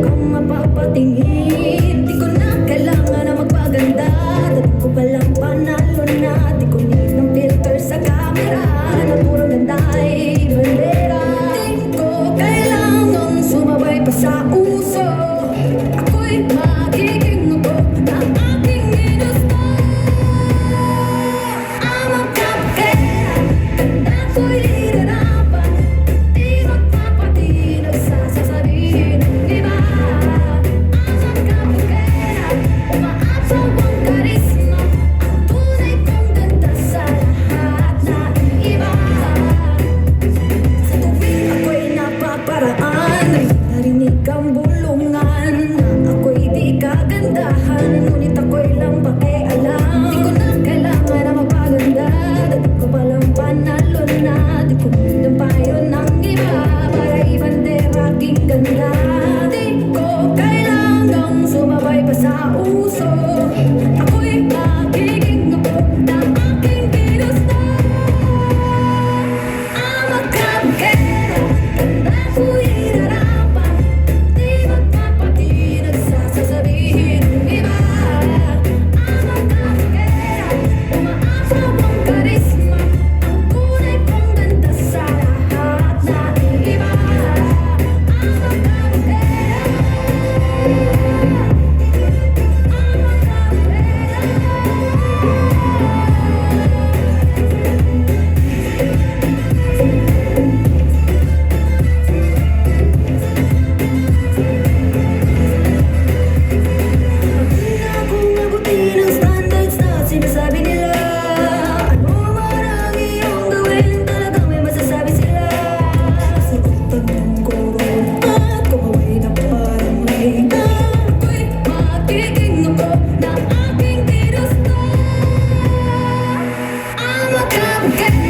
kang mapapatingin. Di ko na kailangan na magpaganda, dati ko palang panalo na. Di ko need ng filter sa camera, naturang ganda ay bandera. Di ko kailangan sumabay pa sa uso, ako'y magiging upo ng aking ginusto. I'm a cupcake, ganda ko'y lirarapan, di magpapatinag sa sasabihin ng iba. I'm a cupcake, umaasaw ang karisma, ang tunay kong ganda sa lahat ng iba. Sa tuwing ako'y napaparaan, narinig ang bulungan na ako'y di kagandahan, ngunit ako'y lang pakialam. Di ko na kailangan na magpaganda, dati ko palang panalo na. Di ko ng payo ng iba para ibandera aking ganda. Di ko kailangang sumabay pa sa uso, ako'y magiging upo ng aking ginusto. I'm a cupcake, ganda ko'y irarapan, di magpapatinag sa sasabihin ng iba. I'm a cupcake, umaasaw ang karisma, ang tunay kong ganda sa lahat ng iba. I'm a cupcake, hindi na akong abutin ang standards na sinasabi nila. Ano man ang iyong gawin, talagang may masasabi sila. Sagutan ng koro at kumaway na parang reyna, ako'y magiging upo ng aking ginusto. I'm a cupcake,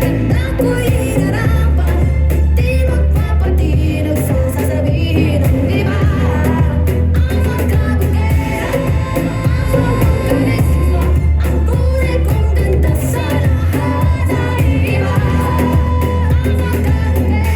ganda ko'y inarapan, di magpapatinag sa sasabihin ng iba. I'm a cupcake, umaasaw ang karisma, ang tunay kong ganda sa lahat ng iba. I'm a cupcake.